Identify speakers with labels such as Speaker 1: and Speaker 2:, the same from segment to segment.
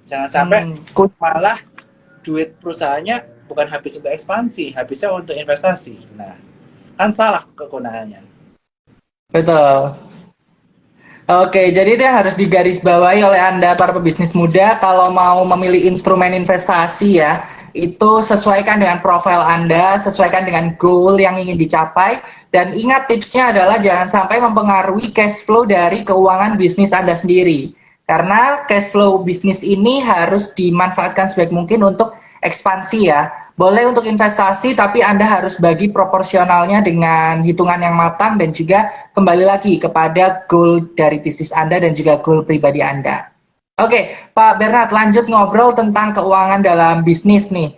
Speaker 1: Jangan sampai malah duit perusahaannya bukan habis untuk ekspansi, habisnya untuk investasi. Nah, kan salah kegunaannya.
Speaker 2: Betul. Oke, jadi itu yang harus digarisbawahi oleh Anda para pebisnis muda kalau mau memilih instrumen investasi ya, itu sesuaikan dengan profil Anda, sesuaikan dengan goal yang ingin dicapai, dan ingat tipsnya adalah jangan sampai mempengaruhi cash flow dari keuangan bisnis Anda sendiri. Karena cash flow bisnis ini harus dimanfaatkan sebaik mungkin untuk ekspansi ya. Boleh untuk investasi, tapi Anda harus bagi proporsionalnya dengan hitungan yang matang dan juga kembali lagi kepada goal dari bisnis Anda dan juga goal pribadi Anda. Oke, Pak Bernard, lanjut ngobrol tentang keuangan dalam bisnis nih.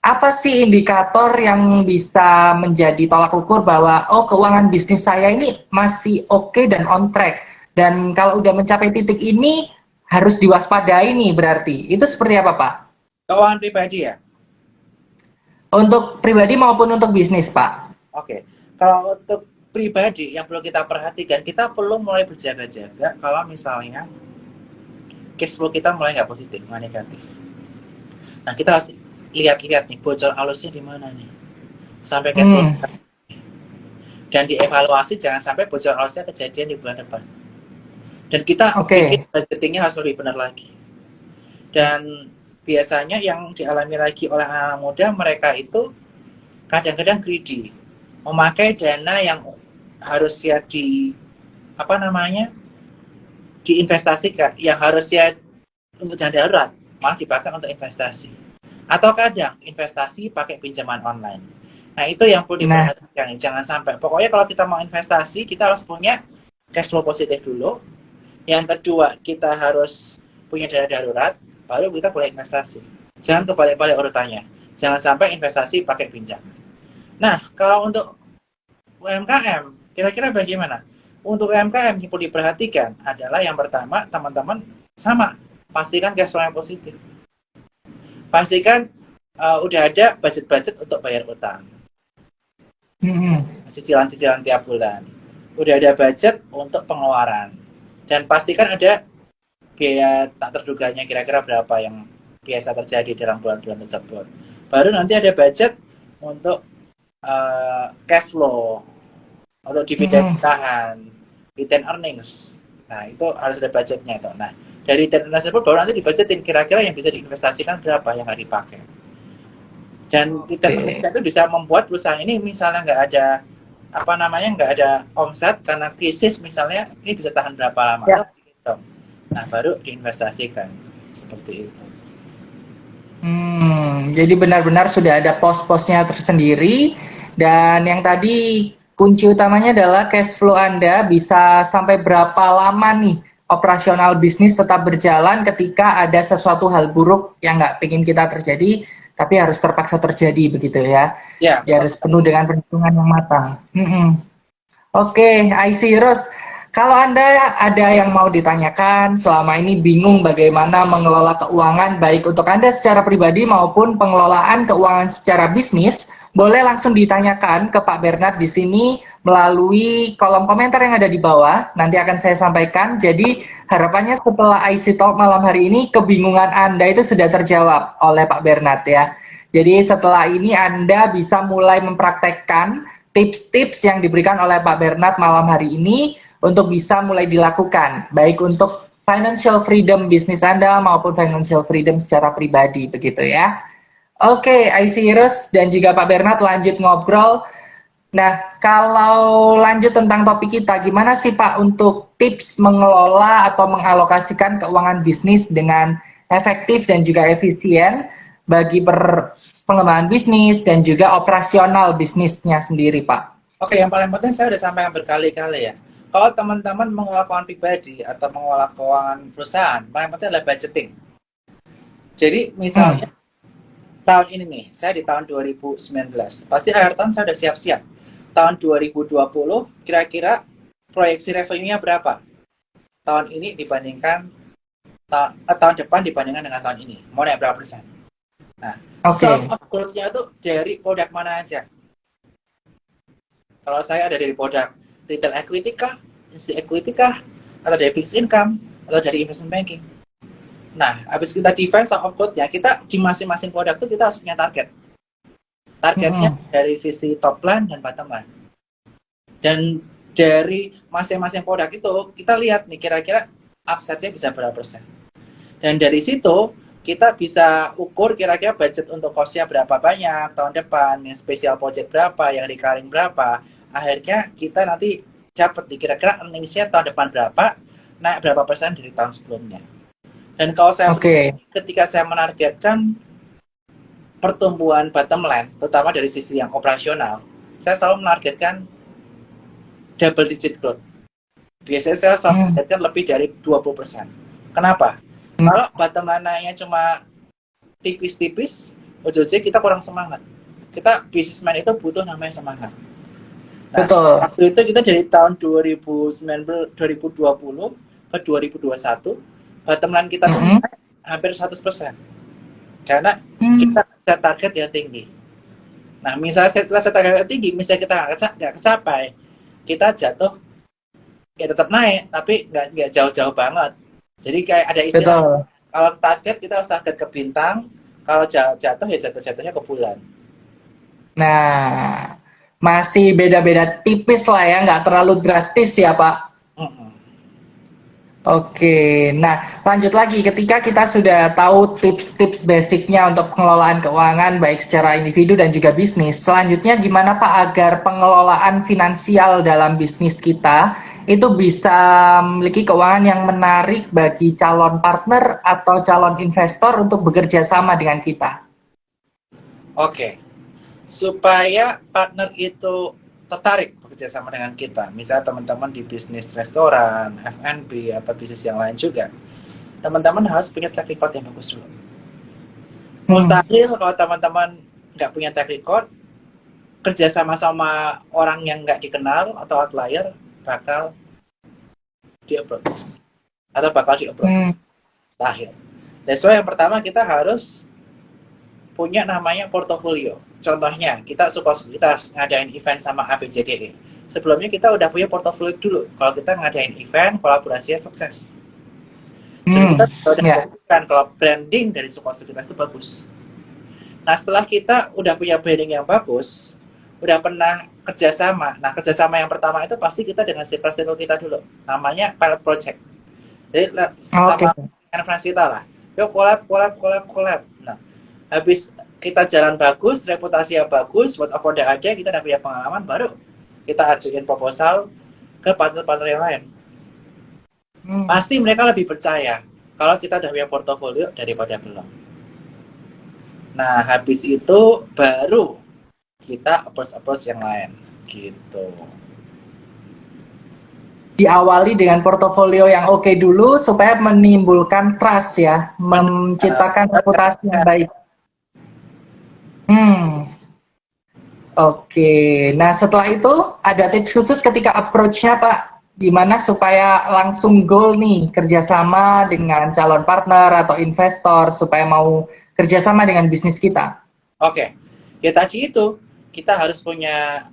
Speaker 2: Apa sih indikator yang bisa menjadi tolak ukur bahwa oh keuangan bisnis saya ini masih oke dan on track? Dan kalau udah mencapai titik ini harus diwaspadai nih berarti. Itu seperti apa, Pak?
Speaker 1: Keuangan pribadi ya.
Speaker 2: Untuk pribadi maupun untuk bisnis, Pak.
Speaker 1: Oke. Kalau untuk pribadi yang perlu kita perhatikan, kita perlu mulai berjaga-jaga kalau misalnya cash flow kita mulai nggak positif, nggak negatif. Nah, kita harus lihat-lihat nih bocor halusnya di mana nih. Sampai cash flow
Speaker 2: Hmm,
Speaker 1: dan dievaluasi jangan sampai bocor halusnya kejadian di bulan depan. Dan kita bikin
Speaker 2: oke.
Speaker 1: budgetingnya harus lebih benar lagi. Dan biasanya yang dialami lagi oleh anak muda, mereka itu kadang-kadang greedy, memakai dana yang harusnya di apa namanya diinvestasikan, yang harusnya untuk dana darurat malah dipakai untuk investasi, atau kadang investasi pakai pinjaman online. Nah, itu yang perlu
Speaker 2: Nah,
Speaker 1: diperhatikan, jangan sampai, pokoknya kalau kita mau investasi kita harus punya cash flow positif dulu. Yang kedua, kita harus punya dana darurat, baru kita boleh investasi. Jangan kebalik-balik urutannya, jangan sampai investasi pakai pinjaman. Nah, kalau untuk UMKM, kira-kira bagaimana? Untuk UMKM yang perlu diperhatikan adalah yang pertama, teman-teman sama, pastikan cash flow yang positif. Pastikan udah ada budget-budget untuk bayar utang, cicilan-cicilan tiap bulan. Udah ada budget untuk pengeluaran. Dan pastikan ada biaya tak terduganya kira-kira berapa yang biasa terjadi dalam bulan-bulan tersebut. Baru nanti ada budget untuk cash flow, untuk dividen tahan, return earnings. Nah, itu harus ada budgetnya tuh. Nah, dari return earnings tersebut baru nanti dibudgetin kira-kira yang bisa diinvestasikan berapa yang nggak dipakai. Dan return earnings
Speaker 2: oke.
Speaker 1: itu bisa membuat perusahaan ini misalnya nggak ada apa namanya nggak ada omset karena krisis misalnya, ini bisa tahan berapa lama
Speaker 2: Ya.
Speaker 1: tuh dihitung. Nah, baru diinvestasikan seperti itu.
Speaker 2: Jadi benar-benar sudah ada pos-posnya tersendiri dan yang tadi kunci utamanya adalah cash flow Anda bisa sampai berapa lama nih operasional bisnis tetap berjalan ketika ada sesuatu hal buruk yang nggak pengen kita terjadi tapi harus terpaksa terjadi begitu ya.
Speaker 1: Ya,
Speaker 2: Ya
Speaker 1: betul
Speaker 2: harus
Speaker 1: sekali.
Speaker 2: penuh dengan perhitungan yang matang. Oke, I see Rose. Kalau Anda ada yang mau ditanyakan, selama ini bingung bagaimana mengelola keuangan baik untuk Anda secara pribadi maupun pengelolaan keuangan secara bisnis, boleh langsung ditanyakan ke Pak Bernard di sini melalui kolom komentar yang ada di bawah. Nanti akan saya sampaikan. Jadi harapannya setelah IC Talk malam hari ini, kebingungan Anda itu sudah terjawab oleh Pak Bernard ya. Jadi setelah ini Anda bisa mulai mempraktekkan tips-tips yang diberikan oleh Pak Bernard malam hari ini untuk bisa mulai dilakukan, baik untuk financial freedom bisnis Anda maupun financial freedom secara pribadi, begitu ya. Oke, I see Heroes dan juga Pak Bernard lanjut ngobrol. Nah, kalau lanjut tentang topik kita, gimana sih Pak untuk tips mengelola atau mengalokasikan keuangan bisnis dengan efektif dan juga efisien bagi pengembangan bisnis dan juga operasional bisnisnya sendiri, Pak?
Speaker 1: Oke, yang paling penting saya udah sampaikan berkali-kali ya. Kalau teman-teman mengelola keuangan pribadi atau mengelola keuangan perusahaan, paling penting adalah budgeting. Jadi misalnya
Speaker 2: Hmm,
Speaker 1: tahun ini nih, saya di tahun 2019, pasti akhir tahun saya udah siap-siap. Tahun 2020, kira-kira proyeksi revenue-nya berapa? Tahun ini dibandingkan tahun depan dibandingkan dengan tahun ini. Mau naik berapa persen? Nah, source
Speaker 2: oke.
Speaker 1: of growth-nya itu dari produk mana aja? Kalau saya ada dari produk retail equity kah, institusi equity kah, atau dari fixed income, atau dari investment banking. Nah, habis kita define some of code-nya, kita di masing-masing produk itu kita harus punya target. Targetnya dari sisi top line dan bottom line. Dan dari masing-masing produk itu, kita lihat nih kira-kira upside-nya bisa berapa persen. Dan dari situ, kita bisa ukur kira-kira budget untuk cost-nya berapa banyak tahun depan, yang special project berapa, yang recurring berapa. Akhirnya kita nanti dapat kira-kira earnings-nya tahun depan berapa, naik berapa persen dari tahun sebelumnya. Dan kalau saya ketika saya menargetkan pertumbuhan bottom line, terutama dari sisi yang operasional, saya selalu menargetkan double digit growth. Biasanya saya selalu menargetkan lebih dari 20%. Kenapa? Kalau bottom line-nya cuma tipis-tipis, ujung-ujungnya kita kurang semangat. Kita businessman itu butuh namanya semangat. Nah, betul. Waktu itu kita dari tahun 2020 ke 2021, bottom line kita tuh hampir 100%. Karena kita set target yang tinggi. Nah, misalnya setelah set target yang tinggi, misalnya kita nggak kecapai, kita jatuh, ya tetap naik, tapi nggak jauh-jauh banget. Jadi kayak ada istilah, kalau target kita harus target ke bintang, kalau jatuh ya jatuhnya ke bulan.
Speaker 2: Nah, masih beda-beda tipis lah ya, nggak terlalu drastis ya Pak. Oke, nah lanjut lagi ketika kita sudah tahu tips-tips basicnya untuk pengelolaan keuangan baik secara individu dan juga bisnis. Selanjutnya gimana Pak agar pengelolaan finansial dalam bisnis kita itu bisa memiliki keuangan yang menarik bagi calon partner atau calon investor untuk bekerja sama dengan kita?
Speaker 1: Oke, supaya partner itu tertarik bekerja sama dengan kita, misalnya teman-teman di bisnis restoran, F&B, atau bisnis yang lain juga, teman-teman harus punya track record yang bagus dulu. Mustahil kalau teman-teman nggak punya track record, kerja sama orang yang nggak dikenal atau outlier bakal di-approach atau bakal di-approach. Mustahil. That's why yang pertama kita harus punya namanya portofolio. Contohnya, kita ngadain event sama ABCDE. Sebelumnya kita udah punya portofolio dulu. Kalau kita ngadain event, kolaborasinya sukses. Jadi kita udah buktikan kalau branding dari Sukoso kita itu bagus. Nah, setelah kita udah punya branding yang bagus, udah pernah kerjasama. Nah, kerjasama yang pertama itu pasti kita dengan circle kita dulu. Namanya pilot project. Jadi, sama referensi kita lah. Yuk, collab. Nah, habis kita jalan bagus, reputasi yang bagus, buat apa ada, kita udah punya pengalaman, baru kita ajuin proposal ke partner-partner yang lain. Pasti mereka lebih percaya kalau kita udah punya portofolio daripada belum. Nah, habis itu baru kita approach yang lain, gitu.
Speaker 2: Diawali dengan portofolio yang oke dulu supaya menimbulkan trust ya, menciptakan reputasi yang baik. Oke, nah setelah itu ada tips khusus ketika approach-nya Pak, gimana supaya langsung goal nih kerjasama dengan calon partner atau investor supaya mau kerjasama dengan bisnis kita?
Speaker 1: Oke, ya tadi itu kita harus punya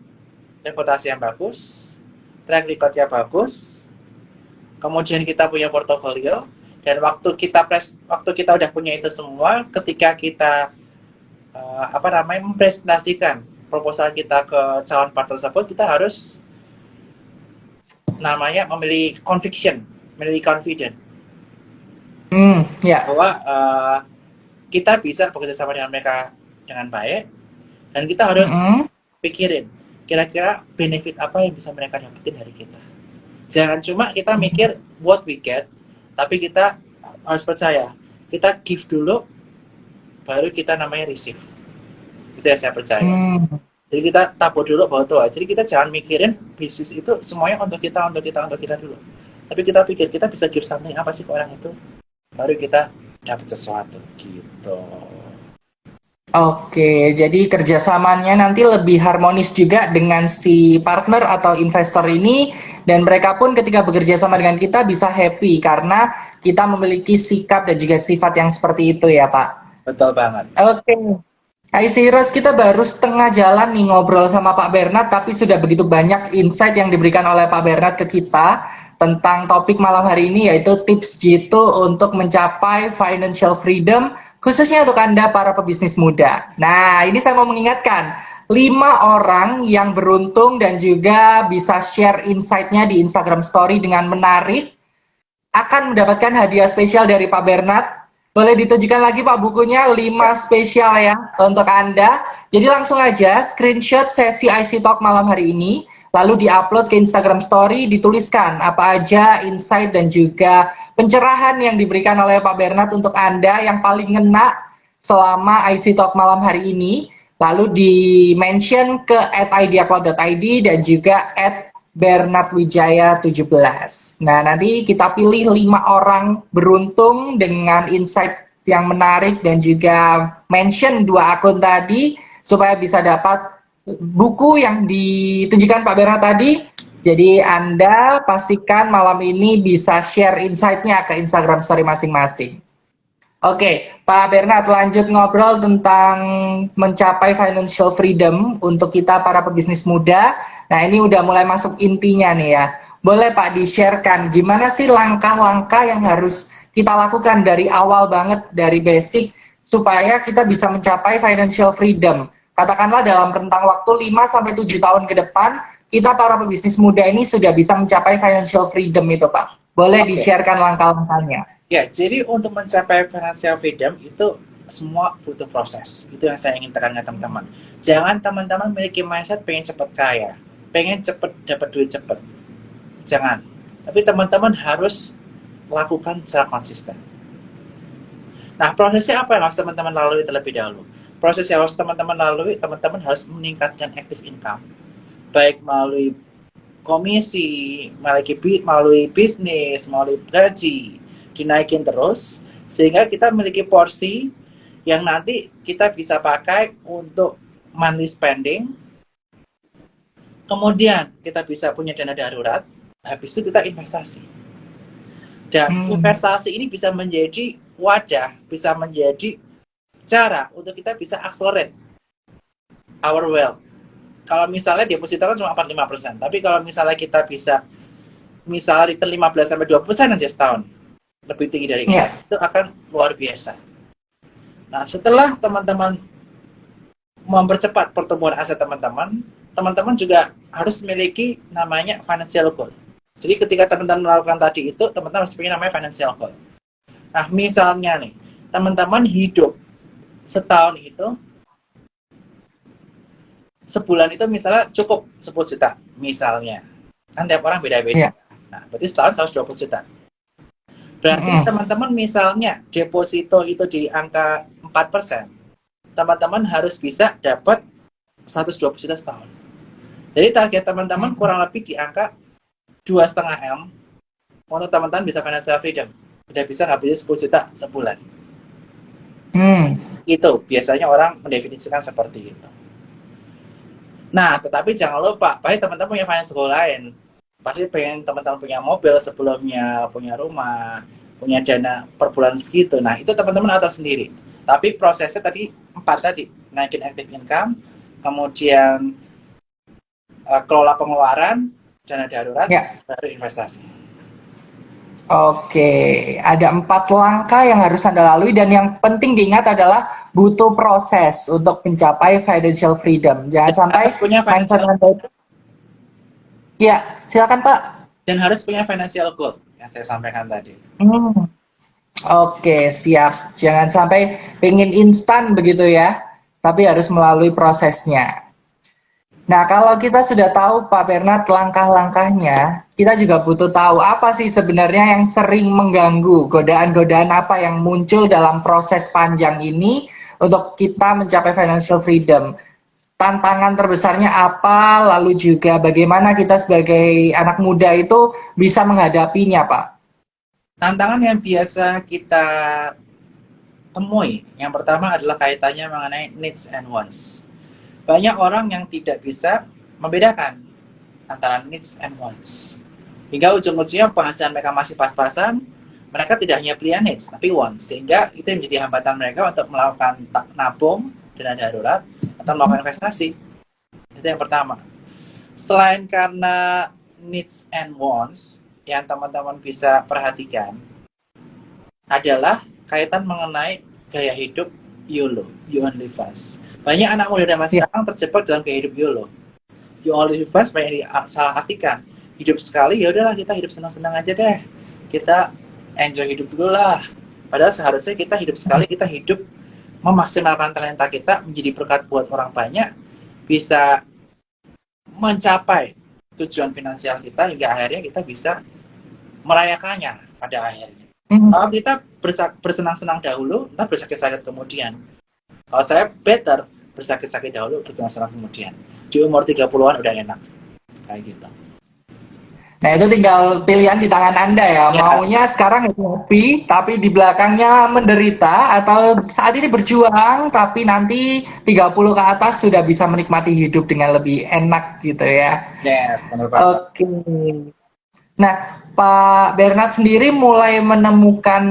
Speaker 1: reputasi yang bagus, track record yang bagus, kemudian kita punya portofolio, dan waktu kita udah punya itu semua, ketika kita mempresentasikan proposal kita ke calon partner tersebut, kita harus memiliki conviction, memiliki confident bahwa kita bisa bekerja sama dengan mereka dengan baik, dan kita harus pikirin kira-kira benefit apa yang bisa mereka dapetin dari kita. Jangan cuma kita mikir what we get, tapi kita harus percaya kita give dulu, baru kita namanya receive. Itu yang saya percaya. Jadi kita tabur dulu bahwa tuh. Jadi kita jangan mikirin bisnis itu semuanya untuk kita dulu. Tapi kita pikir kita bisa give something apa sih ke orang itu, baru kita dapat sesuatu gitu.
Speaker 2: Oke, jadi kerjasamanya nanti lebih harmonis juga dengan si partner atau investor ini, dan mereka pun ketika bekerja sama dengan kita bisa happy karena kita memiliki sikap dan juga sifat yang seperti itu ya Pak.
Speaker 1: Betul banget.
Speaker 2: Oke. Ros, kita baru setengah jalan nih ngobrol sama Pak Bernard, tapi sudah begitu banyak insight yang diberikan oleh Pak Bernard ke kita tentang topik malam hari ini, yaitu tips jitu untuk mencapai financial freedom, khususnya untuk Anda para pebisnis muda. Nah, ini saya mau mengingatkan, 5 orang yang beruntung dan juga bisa share insight-nya di Instagram Story dengan menarik, akan mendapatkan hadiah spesial dari Pak Bernard. Boleh ditunjukkan lagi Pak bukunya, 5 spesial ya untuk Anda. Jadi langsung aja screenshot sesi IC Talk malam hari ini, lalu diupload ke Instagram Story, dituliskan apa aja insight dan juga pencerahan yang diberikan oleh Pak Bernard untuk Anda yang paling ngena selama IC Talk malam hari ini. Lalu di-mention ke @ideacloud.id dan juga @bernardwijaya 17. Nah, nanti kita pilih 5 orang beruntung dengan insight yang menarik dan juga mention 2 akun tadi supaya bisa dapat buku yang ditunjukkan Pak Bernard tadi. Jadi Anda pastikan malam ini bisa share insight-nya ke Instagram Story masing-masing. Oke, Pak Bernard, lanjut ngobrol tentang mencapai financial freedom untuk kita para pebisnis muda. Nah, ini udah mulai masuk intinya nih ya. Boleh Pak di-sharekan gimana sih langkah-langkah yang harus kita lakukan dari awal banget, dari basic, supaya kita bisa mencapai financial freedom. Katakanlah dalam rentang waktu 5-7 tahun ke depan, kita para pebisnis muda ini sudah bisa mencapai financial freedom itu Pak. Boleh di-sharekan langkah-langkahnya.
Speaker 1: Ya, jadi untuk mencapai financial freedom itu semua butuh proses. Itu yang saya ingin tekankan teman-teman. Jangan teman-teman memiliki mindset pengen cepat kaya, pengen cepat dapat duit cepat. Jangan. Tapi teman-teman harus lakukan secara konsisten. Nah, prosesnya apa yang harus teman-teman lalui terlebih dahulu? Proses yang harus teman-teman lalui, teman-teman harus meningkatkan active income. Baik melalui komisi, melalui bisnis, melalui gaji, dinaikin terus sehingga kita memiliki porsi yang nanti kita bisa pakai untuk monthly spending, kemudian kita bisa punya dana darurat, habis itu kita investasi. Dan investasi ini bisa menjadi wadah, bisa menjadi cara untuk kita bisa accelerate our wealth. Kalau misalnya deposito kan cuma 45%, tapi kalau misalnya kita bisa misalnya return 15-20% aja setahun, lebih tinggi dari itu akan luar biasa. Nah, setelah teman-teman mempercepat pertumbuhan aset teman-teman, teman-teman juga harus memiliki namanya financial goal. Jadi ketika teman-teman melakukan tadi itu, teman-teman harus punya namanya financial goal. Nah, misalnya nih, teman-teman hidup setahun itu, sebulan itu misalnya cukup 10 juta, misalnya. Kan tiap orang beda-beda. Nah, berarti setahun 120 juta. Berarti teman-teman misalnya deposito itu di angka 4%, teman-teman harus bisa dapat 120 juta setahun. Jadi target teman-teman kurang lebih di angka 2,5 M untuk teman-teman bisa financial freedom. Udah bisa ngabisin 10 juta sebulan. Itu biasanya orang mendefinisikan seperti itu. Nah, tetapi jangan lupa, baik teman-teman punya financial goal lain. Pasti pengen teman-teman punya mobil sebelumnya, punya rumah, punya dana per bulan segitu. Nah, itu teman-teman atur sendiri. Tapi prosesnya tadi 4 tadi, naikin active income, kemudian kelola pengeluaran, dana darurat, baru investasi.
Speaker 2: Oke, ada 4 langkah yang harus Anda lalui dan yang penting diingat adalah butuh proses untuk mencapai financial freedom. Jangan sampai
Speaker 1: punya financial
Speaker 2: goal. Ya, silakan Pak.
Speaker 1: Dan harus punya financial goal yang saya sampaikan tadi.
Speaker 2: Oke, siap. Jangan sampai pengen instan begitu ya, tapi harus melalui prosesnya. Nah, kalau kita sudah tahu Pak Bernard langkah-langkahnya, kita juga butuh tahu apa sih sebenarnya yang sering mengganggu, godaan-godaan apa yang muncul dalam proses panjang ini untuk kita mencapai financial freedom. Tantangan terbesarnya apa, lalu juga bagaimana kita sebagai anak muda itu bisa menghadapinya, Pak?
Speaker 1: Tantangan yang biasa kita temui, yang pertama adalah kaitannya mengenai needs and wants. Banyak orang yang tidak bisa membedakan antara needs and wants. Hingga ujung-ujungnya penghasilan mereka masih pas-pasan, mereka tidak hanya beli needs, tapi wants. Sehingga itu menjadi hambatan mereka untuk melakukan nabung, dana darurat, atau melakukan investasi. Itu yang pertama. Selain karena needs and wants, yang teman-teman bisa perhatikan adalah kaitan mengenai gaya hidup YOLO, you only live once. Banyak anak muda zaman sekarang terjebak dalam gaya hidup YOLO. You only live once banyak salah artikan. Hidup sekali, ya udahlah kita hidup senang-senang aja deh. Kita enjoy hidup dulu lah. Padahal seharusnya kita hidup sekali, kita hidup memaksimalkan talenta kita, menjadi berkat buat orang banyak, bisa mencapai tujuan finansial kita hingga akhirnya kita bisa merayakannya pada akhirnya. Kalau kita bersenang-senang dahulu, kita bersakit-sakit kemudian. Kalau saya better bersakit-sakit dahulu, bersenang-senang kemudian. Di umur 30-an udah enak. Kayak gitu.
Speaker 2: Nah itu tinggal pilihan di tangan Anda ya. Maunya sekarang happy, tapi di belakangnya menderita, atau saat ini berjuang, tapi nanti 30 ke atas sudah bisa menikmati hidup dengan lebih enak gitu ya.
Speaker 1: Yes, benar Pak.
Speaker 2: Oke. Nah, Pak Bernard sendiri mulai menemukan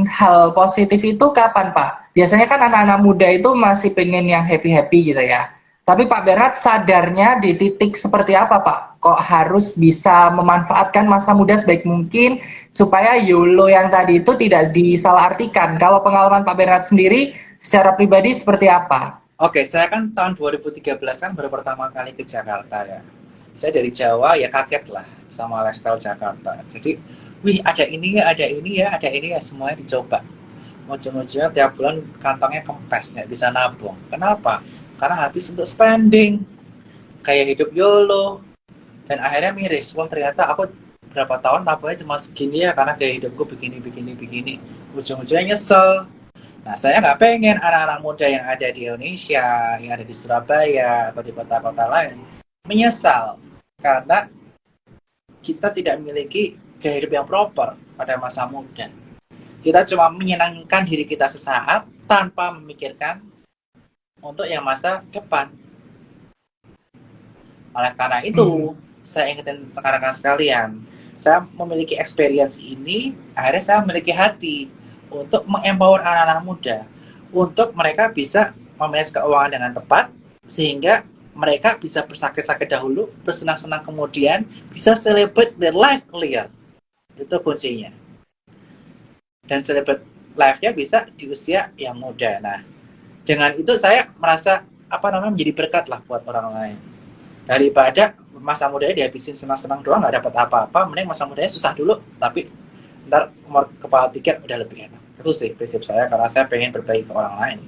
Speaker 2: hal positif itu kapan Pak? Biasanya kan anak-anak muda itu masih pengen yang happy-happy gitu ya. Tapi Pak Bernard sadarnya di titik seperti apa Pak? Kok harus bisa memanfaatkan masa muda sebaik mungkin supaya YOLO yang tadi itu tidak disalahartikan. Kalau pengalaman Pak Bernard sendiri secara pribadi seperti apa?
Speaker 1: Oke, saya kan tahun 2013 kan baru pertama kali ke Jakarta ya. Saya dari Jawa ya kaget lah sama lifestyle Jakarta. Jadi, wih ada ini ya, ada ini ya, ada ini ya, semuanya dicoba. Ujung-ujungnya tiap bulan kantongnya kempes, nggak bisa nabung. Kenapa? Karena habis untuk spending, kayak hidup YOLO, dan akhirnya miris. Wah ternyata aku berapa tahun nabungnya cuma segini ya, karena gaya hidupku begini. Ujung-ujungnya nyesel. Nah saya nggak pengen anak-anak muda yang ada di Indonesia, yang ada di Surabaya, atau di kota-kota lain, menyesal. Karena kita tidak memiliki gaya hidup yang proper pada masa muda. Kita cuma menyenangkan diri kita sesaat, tanpa memikirkan untuk yang masa depan. Oleh karena itu, saya ingetin rekan-rekan sekalian, saya memiliki experience ini, akhirnya saya memiliki hati untuk mengempower anak-anak muda, untuk mereka bisa memanage keuangan dengan tepat, sehingga mereka bisa bersakit-sakit dahulu, bersenang-senang kemudian, bisa celebrate their life earlier. Itu kuncinya. Dan celebrate life-nya bisa di usia yang muda. Nah, dengan itu saya merasa menjadi berkat lah buat orang lain. Daripada masa mudanya dihabisin senang-senang doang nggak dapat apa-apa, mending masa mudanya susah dulu, tapi ntar umur kepala 3 udah lebih enak. Itu sih prinsip saya, karena saya pengen berbagi ke orang lain.